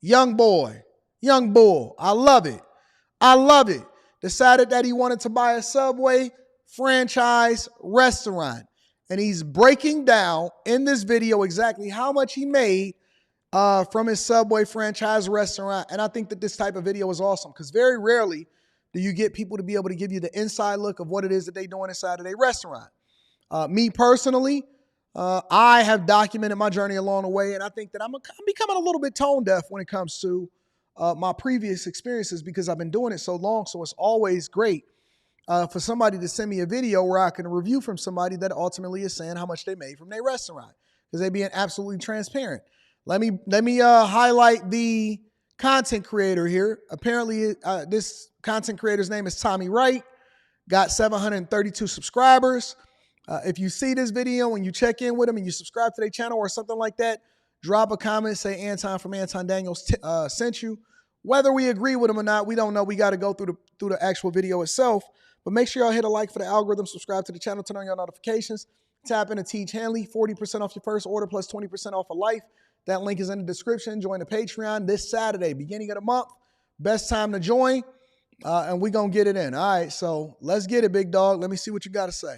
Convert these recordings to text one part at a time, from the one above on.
young boy, young bull. I love it. I love it. Decided that he wanted to buy a Subway franchise restaurant. And he's breaking down in this video exactly how much he made from his Subway franchise restaurant. And I think that this type of video is awesome because very rarely do you get people to be able to give you the inside look of what it is that they're doing inside of their restaurant. Me personally, I have documented my journey along the way, and I think that I'm becoming a little bit tone deaf when it comes to my previous experiences because I've been doing it so long. So it's always great for somebody to send me a video where I can review from somebody that ultimately is saying how much they made from their restaurant because they're being absolutely transparent. Let me highlight the content creator here. Apparently, this content creator's name is Tommy Wright. Got 732 subscribers. If you see this video and you check in with him and you subscribe to their channel or something like that, drop a comment, say Anton from Anton Daniels sent you. Whether we agree with him or not, we don't know. We got to go through the actual video itself. But make sure y'all hit a like for the algorithm, subscribe to the channel, turn on your notifications, tap into Teach Hanley, 40% off your first order plus 20% off for life. That link is in the description. Join the Patreon this Saturday, beginning of the month. Best time to join, and we're going to get it in. All right, so let's get it, big dog. Let me see what you got to say.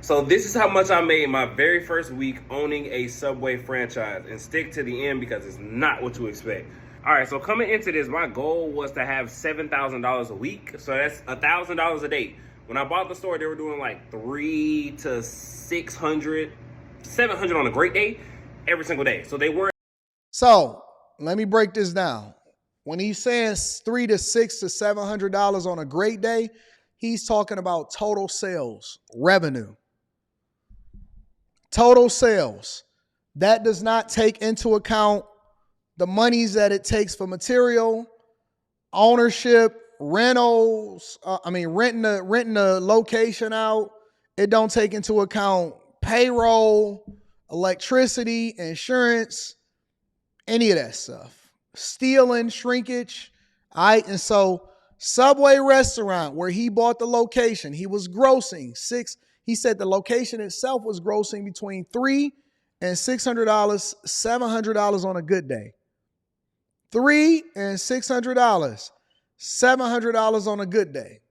So this is how much I made my very first week owning a Subway franchise, and stick to the end because it's not what you expect. All right, so coming into this, my goal was to have $7,000 a week. So that's $1,000 a day. When I bought the store, they were doing like $300 to $600, $700 on a great day every single day. So they weren't. So let me break this down. When he's saying $300 to $600 to $700 on a great day, he's talking about total sales revenue. Total sales. That does not take into account the monies that it takes for material, ownership, rentals. Renting the location out. It don't take into account payroll, electricity, insurance, any of that stuff. Stealing, shrinkage. All right. And so Subway restaurant where he bought the location, he was grossing he said the location itself was grossing between $300 and $600, $700 on a good day. $300 and $600, $700 on a good day.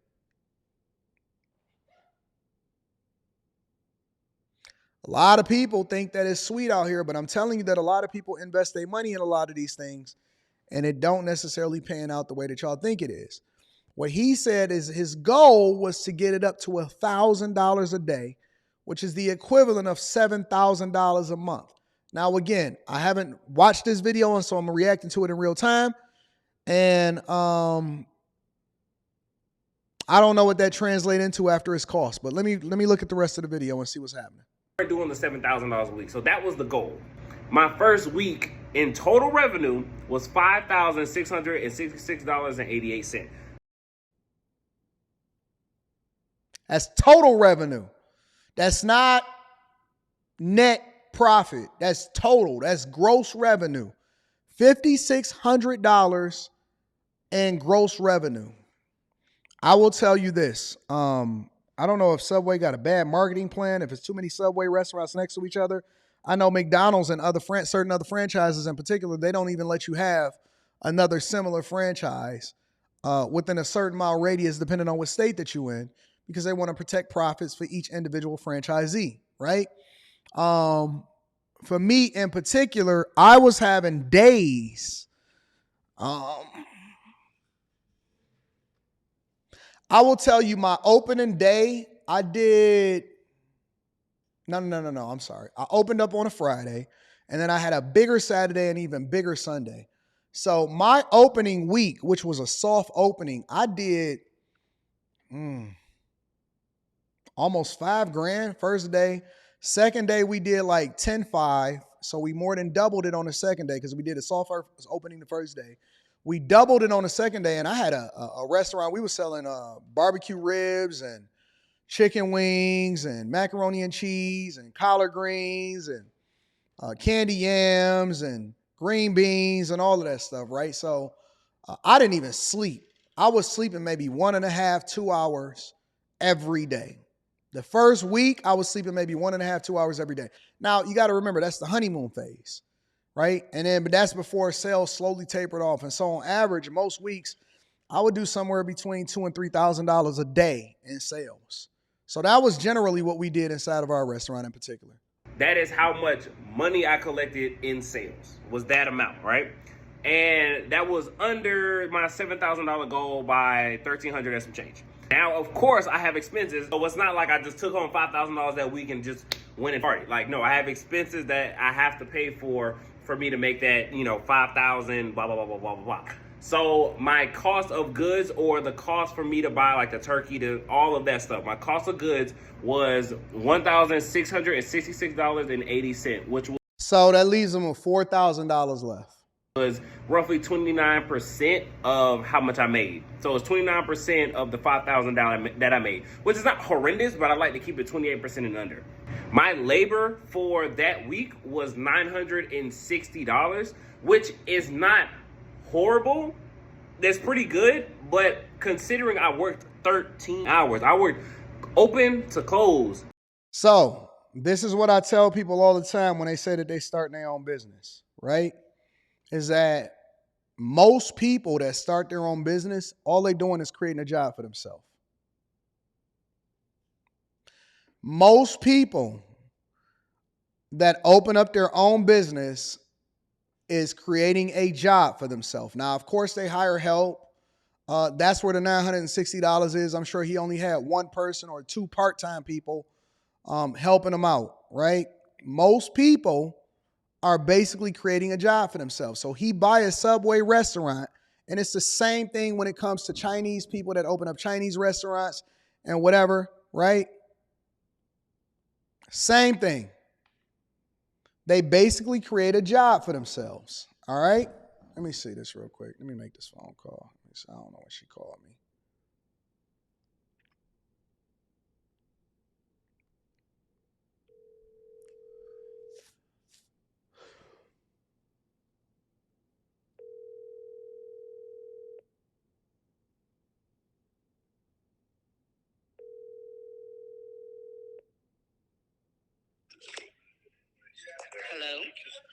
A lot of people think that it's sweet out here, but I'm telling you that a lot of people invest their money in a lot of these things, and it don't necessarily pan out the way that y'all think it is. What he said is his goal was to get it up to $1,000 a day, which is the equivalent of $7,000 a month. Now, again, I haven't watched this video, and so I'm reacting to it in real time. And I don't know what that translates into after its cost, but let me look at the rest of the video and see what's happening. Doing the $7,000 a week. So that was the goal. My first week in total revenue was $5,666.88. That's total revenue. That's not net profit. That's total. That's gross revenue. $5,600 in gross revenue. I will tell you this. I don't know if Subway got a bad marketing plan, if it's too many Subway restaurants next to each other. I know McDonald's and certain other franchises in particular, they don't even let you have another similar franchise within a certain mile radius, depending on what state that you're in, because they want to protect profits for each individual franchisee, right? For me in particular, I was having days. I will tell you my opening day, I did. No. I'm sorry. I opened up on a Friday, and then I had a bigger Saturday and even bigger Sunday. So my opening week, which was a soft opening, I did almost $5,000 first day. Second day, we did like 10.5. So we more than doubled it on the second day because we did a soft opening the first day. We doubled it on the second day, and I had a restaurant. We were selling barbecue ribs and chicken wings and macaroni and cheese and collard greens and candy yams and green beans and all of that stuff, right? So I didn't even sleep. I was sleeping maybe 1.5, 2 hours every day. The first week, I was sleeping maybe 1.5, 2 hours every day. Now, you got to remember, that's the honeymoon phase, right? And then, but that's before sales slowly tapered off. And so on average, most weeks, I would do somewhere between $2,000 and $3,000 a day in sales. So that was generally what we did inside of our restaurant in particular. That is how much money I collected in sales, was that amount, right? And that was under my $7,000 goal by $1,300 and some change. Now, of course, I have expenses, so it's not like I just took home $5,000 that week and just went and party. Like, no, I have expenses that I have to pay for me to make that, $5,000, blah, blah, blah, blah, blah, blah. So my cost of goods, or the cost for me to buy like the turkey, all of that stuff, my cost of goods was $1,666.80, which was, so that leaves them with $4,000 left. Was roughly 29% of how much I made. So it's 29% of the $5,000 that I made, which is not horrendous, but I like to keep it 28% and under. My labor for that week was $960, which is not horrible. That's pretty good, but considering I worked 13 hours, I worked open to close. So this is what I tell people all the time when they say that they start their own business, right? Is that most people that start their own business, all they're doing is creating a job for themselves. Most people that open up their own business is creating a job for themselves. Now, of course, they hire help. That's where the $960 is. I'm sure he only had one person or two part-time people helping him out, right? Most people are basically creating a job for themselves. So he buy a Subway restaurant, and it's the same thing when it comes to Chinese people that open up Chinese restaurants and whatever, right? Same thing. They basically create a job for themselves, all right? Let me see this real quick. Let me make this phone call. I don't know what she called me. Hello.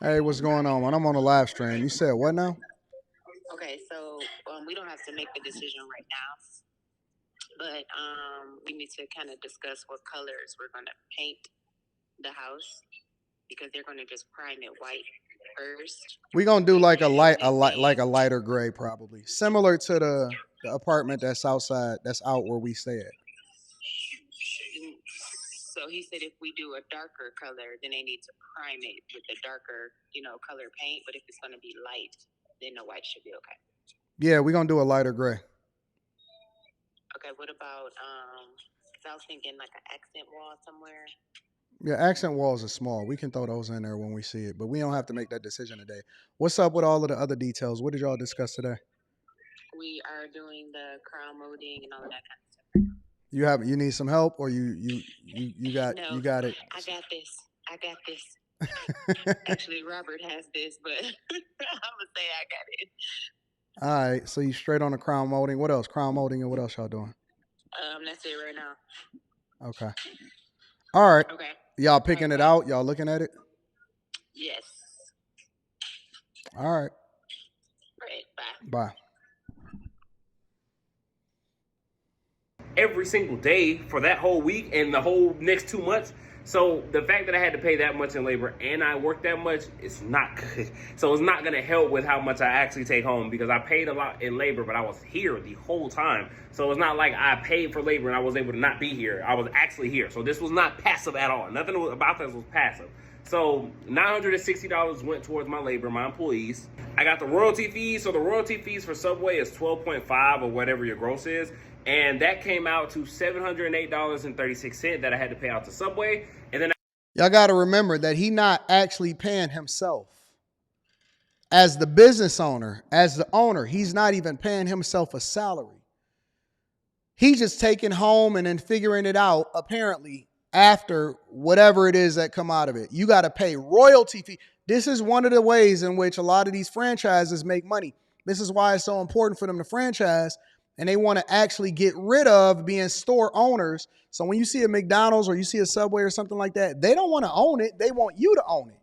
Hey, what's going on? I'm on a live stream. You said what now? Okay, so we don't have to make the decision right now, but we need to kind of discuss what colors we're going to paint the house, because they're going to just prime it white first. We're gonna do like a lighter gray, probably similar to the apartment that's outside, that's out where we stay at. So he said if we do a darker color, then they need to prime it with a darker, color paint. But if it's going to be light, then the white should be okay. Yeah, we're gonna do a lighter gray. Okay, what about because I was thinking like an accent wall somewhere. Yeah, accent walls are small. We can throw those in there when we see it, but we don't have to make that decision today. What's up with all of the other details? What did y'all discuss today? We are doing the crown molding and all of that kind of stuff. You need some help, or you got it? I got this. Actually, Robert has this, but I'm gonna say I got it. All right, so you straight on the crown molding. What else? Crown molding, and what else y'all doing? That's it right now. Okay. All right. Okay. Y'all picking it out? Y'all looking at it? Yes. All right. Great. Bye. Bye. Every single day for that whole week and the whole next 2 months. So the fact that I had to pay that much in labor and I worked that much, it's not good. So it's not going to help with how much I actually take home, because I paid a lot in labor, but I was here the whole time. So it's not like I paid for labor and I was able to not be here. I was actually here. So this was not passive at all. Nothing about this was passive. So $960 went towards my labor, my employees. I got the royalty fees. So the royalty fees for Subway is 12.5 or whatever your gross is. And that came out to $708.36 that I had to pay out to Subway. And then y'all got to remember that he not actually paying himself. As the business owner, as the owner, he's not even paying himself a salary. He's just taking home and then figuring it out, apparently, after whatever it is that come out of it. You got to pay royalty fee. This is one of the ways in which a lot of these franchises make money. This is why it's so important for them to franchise. And they want to actually get rid of being store owners. So when you see a McDonald's or you see a Subway or something like that, they don't want to own it. They want you to own it.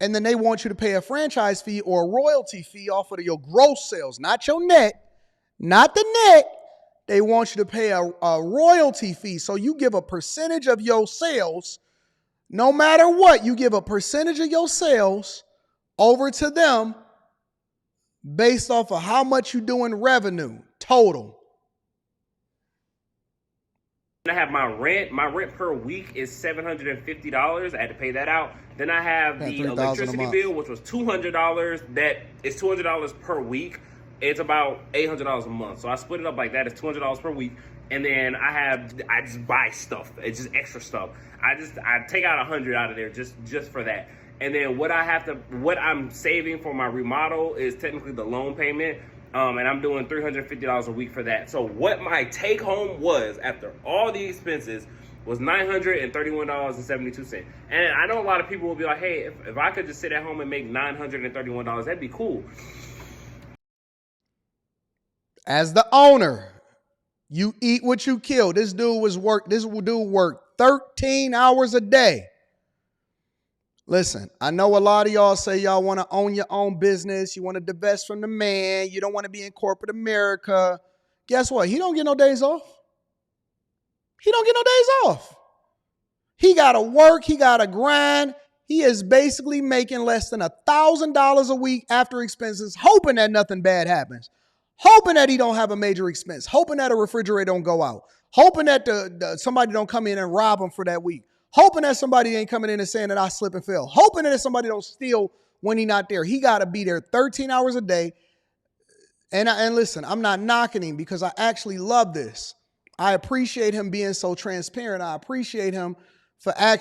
And then they want you to pay a franchise fee or a royalty fee off of your gross sales, not your net, not the net. They want you to pay a royalty fee. So you give a percentage of your sales, no matter what, you give a percentage of your sales over to them based off of how much you do in revenue total. I have my rent. My rent per week is $750. I had to pay that out. Then I have the electricity bill, which was $200. That is $200 per week. It's about $800 a month. So I split it up like that. It's $200 per week. And then I just buy stuff. It's just extra stuff. I take out $100 out of there just for that. And then what I'm saving for my remodel is technically the loan payment. And I'm doing $350 a week for that. So what my take home was after all the expenses was $931.72. And I know a lot of people will be like, hey, if I could just sit at home and make $931, that'd be cool. As the owner, you eat what you kill. This dude worked 13 hours a day. Listen, I know a lot of y'all say y'all want to own your own business. You want to divest from the man. You don't want to be in corporate America. Guess what? He don't get no days off. He don't get no days off. He got to work. He got to grind. He is basically making less than $1,000 a week after expenses, hoping that nothing bad happens, hoping that he don't have a major expense, hoping that a refrigerator don't go out, hoping that somebody don't come in and rob him for that week, hoping that somebody ain't coming in and saying that I slip and fell, hoping that somebody don't steal when he not there. He got to be there 13 hours a day. And listen, I'm not knocking him because I actually love this. I appreciate him being so transparent. I appreciate him for I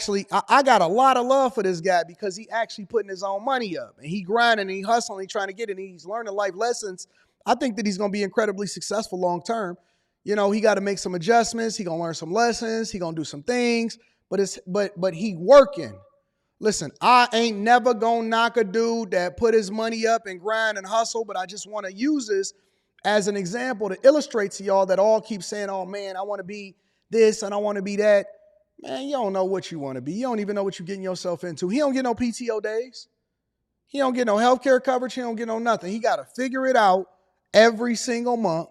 got a lot of love for this guy because he actually putting his own money up and he grinding and he hustling, he trying to get it and he's learning life lessons. I think that he's going to be incredibly successful long term. You know, he got to make some adjustments. He going to learn some lessons. He going to do some things. But he working. Listen, I ain't never gonna knock a dude that put his money up and grind and hustle, but I just want to use this as an example to illustrate to y'all that all keep saying, oh man, I want to be this and I want to be that. Man, you don't know what you want to be. You don't even know what you're getting yourself into. He don't get no PTO days. He don't get no healthcare coverage. He don't get no nothing. He got to figure it out every single month.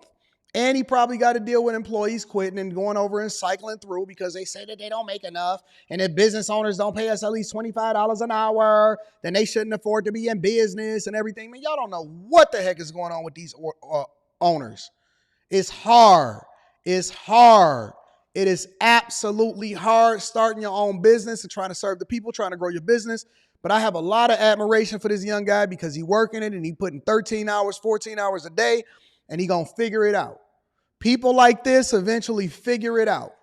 And he probably got to deal with employees quitting and going over and cycling through because they say that they don't make enough. And if business owners don't pay us at least $25 an hour, then they shouldn't afford to be in business and everything. Man, y'all don't know what the heck is going on with these owners. It's hard. It's hard. It is absolutely hard starting your own business and trying to serve the people, trying to grow your business. But I have a lot of admiration for this young guy because he working it and he putting 13 hours, 14 hours a day, and he going to figure it out. People like this eventually figure it out.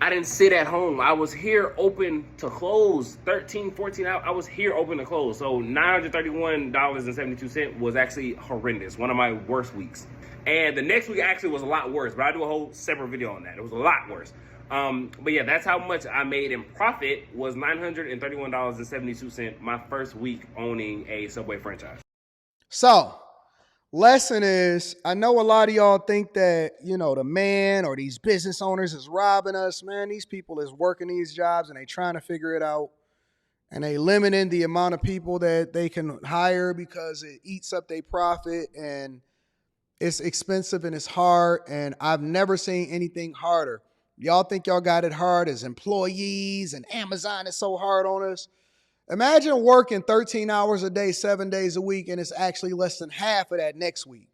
I didn't sit at home. I was here open to close 13, 14 hours. I was here open to close. So $931.72 was actually horrendous. One of my worst weeks. And the next week actually was a lot worse, but I do a whole separate video on that. It was a lot worse. But yeah, that's how much I made in profit was $931.72 my first week owning a Subway franchise. So, lesson is, I know a lot of y'all think that, you know, the man or these business owners is robbing us. Man, these people is working these jobs and they trying to figure it out. And they limiting the amount of people that they can hire because it eats up their profit and it's expensive and it's hard. And I've never seen anything harder. Y'all think y'all got it hard as employees and Amazon is so hard on us. Imagine working 13 hours a day, 7 days a week, and it's actually less than half of that next week.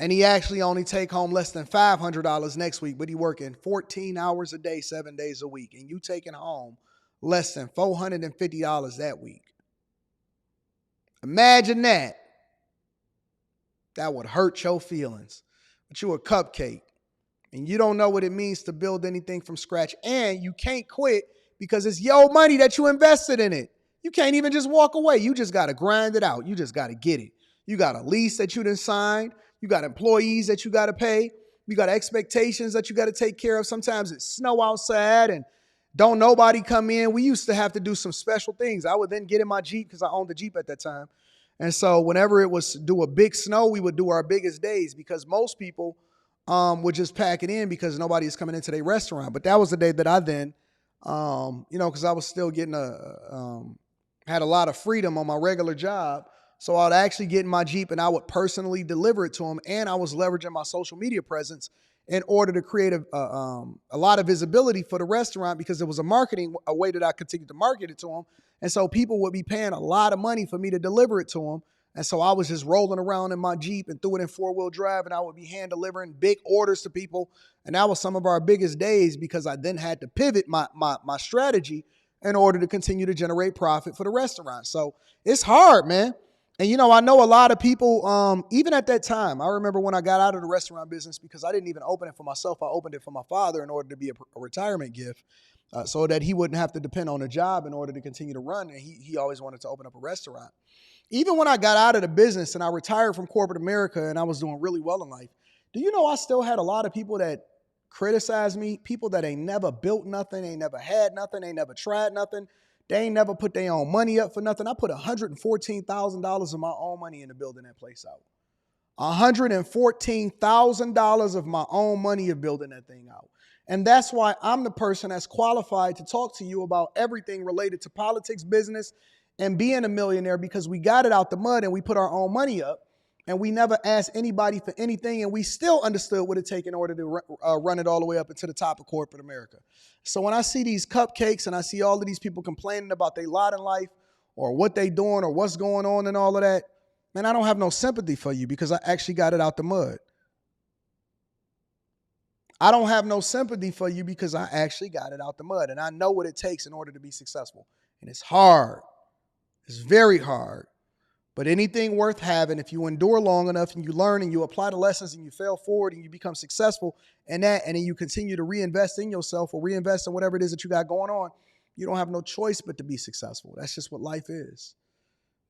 And he actually only take home less than $500 next week, but he working 14 hours a day, 7 days a week, and you taking home less than $450 that week. Imagine that. That would hurt your feelings. But you a cupcake, and you don't know what it means to build anything from scratch, and you can't quit because it's your money that you invested in it. You can't even just walk away. You just got to grind it out. You just got to get it. You got a lease that you done signed. You got employees that you got to pay. You got expectations that you got to take care of. Sometimes it's snow outside and don't nobody come in. We used to have to do some special things. I would then get in my Jeep because I owned the Jeep at that time. And so whenever it was do a big snow, we would do our biggest days because most people would just pack it in because nobody is coming into their restaurant. But that was the day that I then, because I was still getting had a lot of freedom on my regular job. So I'd actually get in my Jeep and I would personally deliver it to them. And I was leveraging my social media presence in order to create a lot of visibility for the restaurant, because it was a way that I continued to market it to them. And so people would be paying a lot of money for me to deliver it to them. And so I was just rolling around in my Jeep and threw it in 4-wheel drive, and I would be hand delivering big orders to people. And that was some of our biggest days, because I then had to pivot my strategy in order to continue to generate profit for the restaurant. So it's hard, man. And, I know a lot of people, even at that time, I remember when I got out of the restaurant business, because I didn't even open it for myself. I opened it for my father in order to be a retirement gift, so that he wouldn't have to depend on a job in order to continue to run. And he always wanted to open up a restaurant. Even when I got out of the business and I retired from corporate America and I was doing really well in life, do you know I still had a lot of people that criticized me, people that ain't never built nothing, ain't never had nothing, ain't never tried nothing. They ain't never put their own money up for nothing. I put $114,000 of my own money into building that place out. $114,000 of my own money of building that thing out. And that's why I'm the person that's qualified to talk to you about everything related to politics, business, and being a millionaire, because we got it out the mud and we put our own money up, and we never asked anybody for anything, and we still understood what it takes in order to run it all the way up into the top of corporate America. So when I see these cupcakes and I see all of these people complaining about their lot in life or what they doing or what's going on and all of that, man, I don't have no sympathy for you, because I actually got it out the mud. I don't have no sympathy for you because I actually got it out the mud, and I know what it takes in order to be successful. And it's hard. It's very hard. But anything worth having, if you endure long enough and you learn and you apply the lessons and you fail forward and you become successful in that, and then you continue to reinvest in yourself or reinvest in whatever it is that you got going on, you don't have no choice but to be successful. That's just what life is.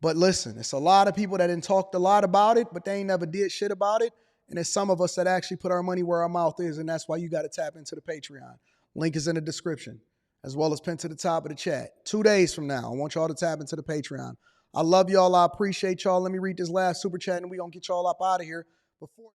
But listen, it's a lot of people that done talked a lot about it, but they ain't never did shit about it. And it's some of us that actually put our money where our mouth is, and that's why you got to tap into the Patreon. Link is in the description, as well as pinned to the top of the chat. 2 days from now, I want y'all to tap into the Patreon. I love y'all. I appreciate y'all. Let me read this last super chat, and we're going to get y'all up out of here. Before